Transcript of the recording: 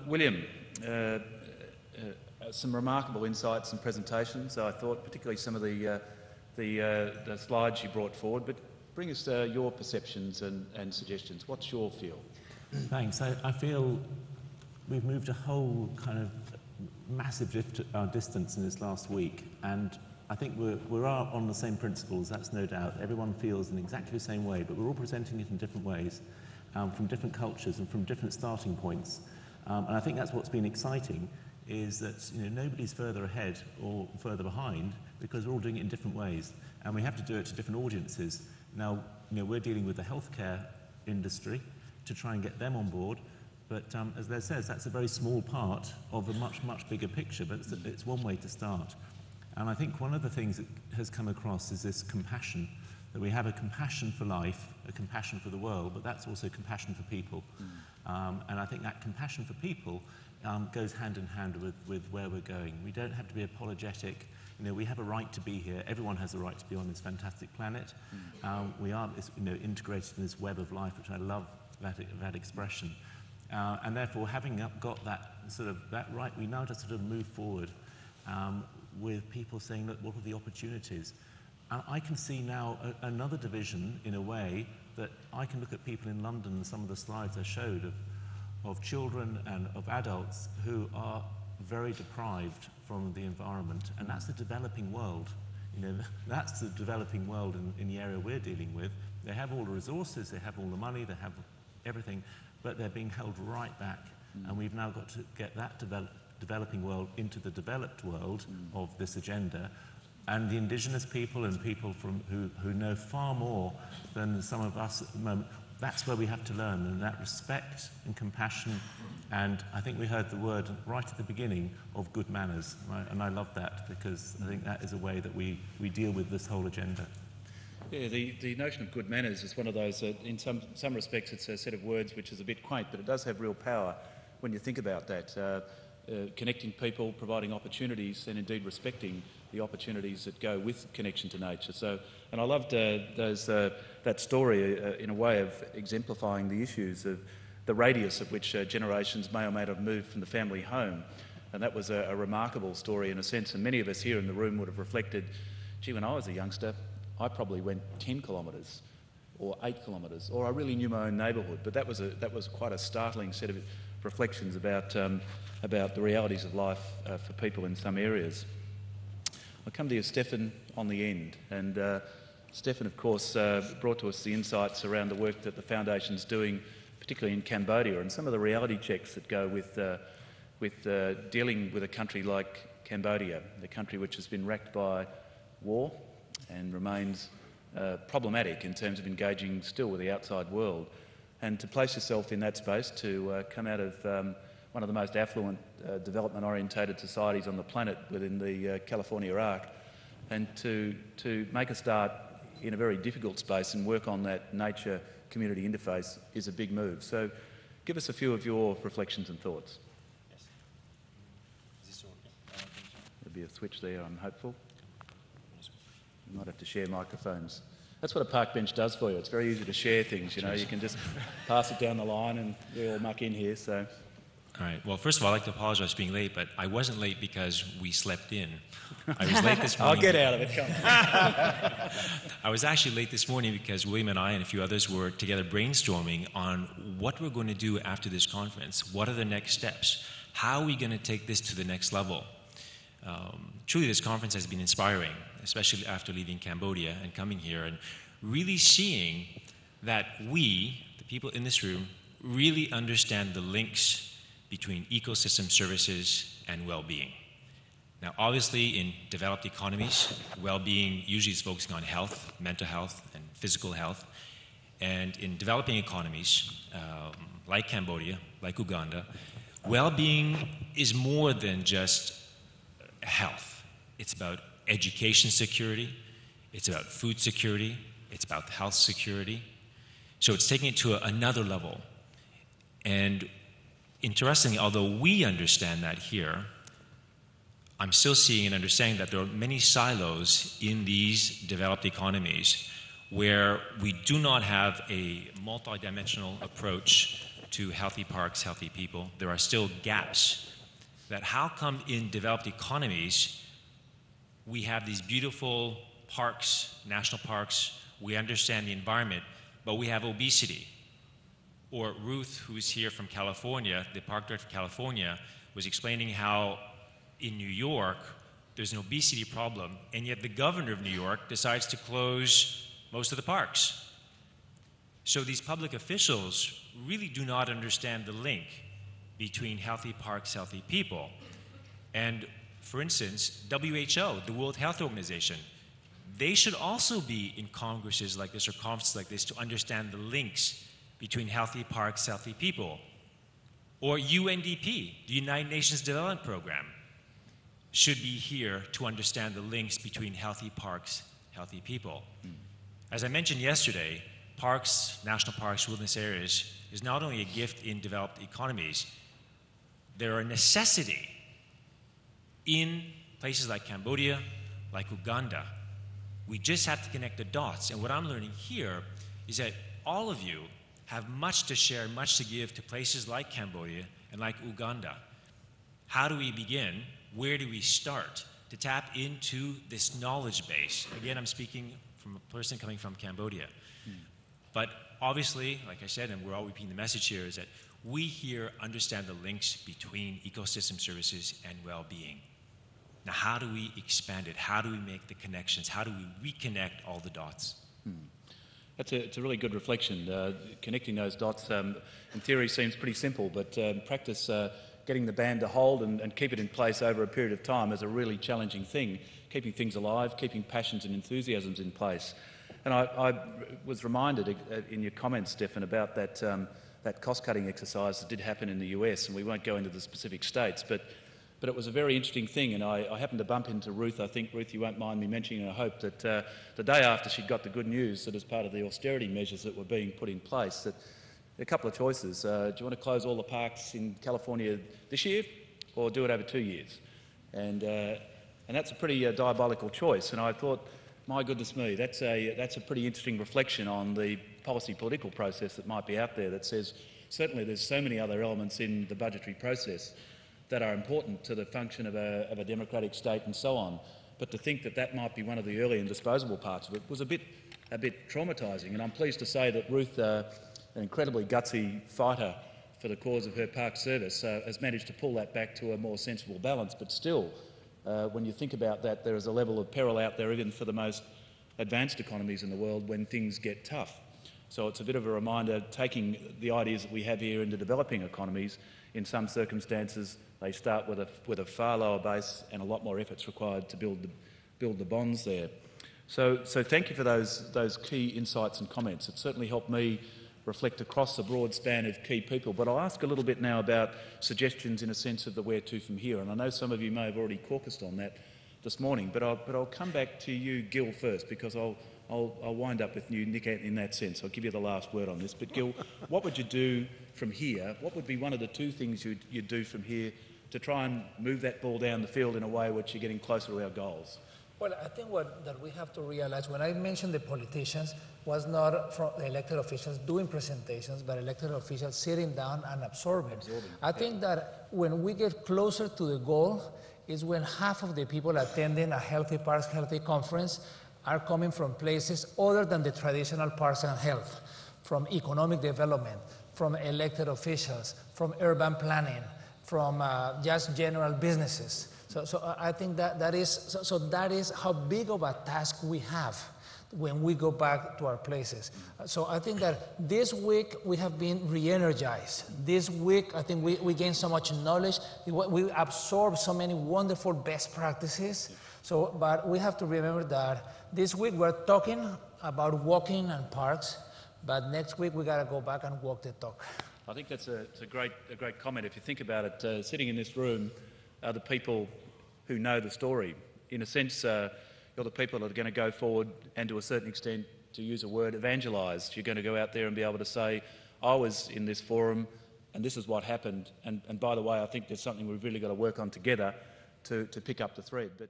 William, some remarkable insights and presentations. I thought, particularly some of the slides you brought forward. But bring us your perceptions and suggestions. What's your feel? Thanks. I feel we've moved a whole kind of massive distance in this last week, and I think we're on the same principles, that's no doubt. Everyone feels in exactly the same way, but we're all presenting it in different ways, from different cultures and from different starting points. And I think that's what's been exciting, is that nobody's further ahead or further behind, because we're all doing it in different ways, and we have to do it to different audiences. Now, we're dealing with the healthcare industry to try and get them on board, but as Les says, that's a very small part of a much, much bigger picture, but it's one way to start. And I think one of the things that has come across is this compassion, that we have a compassion for life, a compassion for the world, but that's also compassion for people. And I think that compassion for people goes hand in hand with where we're going. We don't have to be apologetic. We have a right to be here. Everyone has a right to be on this fantastic planet. We are integrated in this web of life, which I love that expression. And therefore, having got that right, we now just sort of move forward with people saying, look, what are the opportunities? And I can see now another division, in a way, that I can look at people in London, and some of the slides I showed of children and of adults who are very deprived from the environment, and that's the developing world. That's the developing world in the area we're dealing with. They have all the resources, they have all the money, they have everything, but they're being held right back. And we've now got to get that developing world into the developed world of this agenda. And the indigenous people and people who know far more than some of us at the moment, that's where we have to learn, and that respect and compassion. And I think we heard the word right at the beginning of good manners, right? And I love that, because I think that is a way that we deal with this whole agenda. Yeah, the notion of good manners is one of those, in some respects it's a set of words which is a bit quaint, but it does have real power when you think about that. Connecting people, providing opportunities, and indeed respecting the opportunities that go with connection to nature. So, and I loved that story in a way of exemplifying the issues of the radius at which generations may or may not have moved from the family home. And that was a remarkable story in a sense, and many of us here in the room would have reflected, gee, when I was a youngster, I probably went 10 kilometres or 8 kilometres, or I really knew my own neighbourhood. But that was quite a startling set of reflections about the realities of life for people in some areas. I'll come to you, Stefan, on the end. And Stefan, of course, brought to us the insights around the work that the Foundation's doing, particularly in Cambodia, and some of the reality checks that go with dealing with a country like Cambodia, a country which has been racked by war and remains problematic in terms of engaging still with the outside world. And to place yourself in that space, to come out of one of the most affluent, development-orientated societies on the planet within the California arc, and to make a start in a very difficult space and work on that nature-community interface is a big move. So give us a few of your reflections and thoughts. Yes. Is this working? There'll be a switch there, I'm hopeful. You might have to share microphones. That's what a park bench does for you. It's very easy to share things, you can just pass it down the line and we all muck in here, so... All right. Well, first of all, I'd like to apologize for being late, but I wasn't late because we slept in. I was late this morning. I'll get out of it, come on. I was actually late this morning because William and I and a few others were together brainstorming on what we're going to do after this conference. What are the next steps? How are we going to take this to the next level? Truly, this conference has been inspiring, especially after leaving Cambodia and coming here and really seeing that we, the people in this room, really understand the links between ecosystem services and well-being. Now, obviously, in developed economies, well-being usually is focusing on health, mental health, and physical health. And in developing economies, like Cambodia, like Uganda, well-being is more than just health. It's about education security, it's about food security, it's about health security. So it's taking it to another level. And interestingly, although we understand that here, I'm still seeing and understanding that there are many silos in these developed economies where we do not have a multidimensional approach to healthy parks, healthy people. There are still gaps. That how come in developed economies we have these beautiful parks, national parks, we understand the environment, but we have obesity. Or Ruth, who's here from California, the park director of California, was explaining how in New York there's an obesity problem, and yet the governor of New York decides to close most of the parks. So these public officials really do not understand the link between healthy parks, healthy people. And for instance, WHO, the World Health Organization, they should also be in congresses like this or conferences like this to understand the links between healthy parks, healthy people. Or UNDP, the United Nations Development Program, should be here to understand the links between healthy parks, healthy people. As I mentioned yesterday, parks, national parks, wilderness areas is not only a gift in developed economies, they're a necessity in places like Cambodia, like Uganda. We just have to connect the dots. And what I'm learning here is that all of you have much to share, much to give to places like Cambodia and like Uganda. How do we begin? Where do we start to tap into this knowledge base? Again, I'm speaking from a person coming from Cambodia. But obviously, like I said, and we're all repeating the message here, is that we here understand the links between ecosystem services and well-being. Now, how do we expand it? How do we make the connections? How do we reconnect all the dots? It's a really good reflection. Connecting those dots, in theory, seems pretty simple, but in practice, getting the band to hold and keep it in place over a period of time is a really challenging thing. Keeping things alive, keeping passions and enthusiasms in place. And I was reminded in your comments, Stefan, about that cost-cutting exercise that did happen in the US, and we won't go into the specific states, but it was a very interesting thing, and I happened to bump into Ruth. I think, Ruth, you won't mind me mentioning, and I hope that the day after she'd got the good news that as part of the austerity measures that were being put in place, that a couple of choices. Do you want to close all the parks in California this year or do it over 2 years? And that's a pretty diabolical choice, and I thought, my goodness me, that's a pretty interesting reflection on the policy political process that might be out there that says certainly there's so many other elements in the budgetary process that are important to the function of a democratic state and so on. But to think that that might be one of the early and disposable parts of it was a bit traumatising. And I'm pleased to say that Ruth, an incredibly gutsy fighter for the cause of her park service, has managed to pull that back to a more sensible balance. But still, when you think about that, there is a level of peril out there even for the most advanced economies in the world when things get tough. So it's a bit of a reminder, taking the ideas that we have here into developing economies, in some circumstances they start with a far lower base and a lot more effort's required to build the bonds there. So thank you for those key insights and comments. It certainly helped me reflect across a broad span of key people. But I'll ask a little bit now about suggestions in a sense of the where to from here. And I know some of you may have already caucused on that this morning, but I'll come back to you, Gil, first, because I'll wind up with you, Nick, in that sense. I'll give you the last word on this. But Gil, what would you do from here? What would be one of the two things you'd do from here to try and move that ball down the field in a way which you're getting closer to our goals? Well, I think that we have to realize, when I mentioned the politicians, was not from the elected officials doing presentations, but elected officials sitting down and absorbing. I think that when we get closer to the goal is when half of the people attending a Healthy Parks, Healthy Conference are coming from places other than the traditional parks and health, from economic development, from elected officials, from urban planning, from just general businesses. So I think that is how big of a task we have when we go back to our places. So I think that this week we have been re-energized. This week I think we gained so much knowledge. We absorbed so many wonderful best practices. So, but we have to remember that this week we're talking about walking and parks, but next week we got to go back and walk the talk. I think that's a great comment. If you think about it, sitting in this room are the people who know the story. In a sense, you're the people that are going to go forward and, to a certain extent, to use a word, evangelise. You're going to go out there and be able to say, I was in this forum and this is what happened. And by the way, I think there's something we've really got to work on together to pick up the thread. But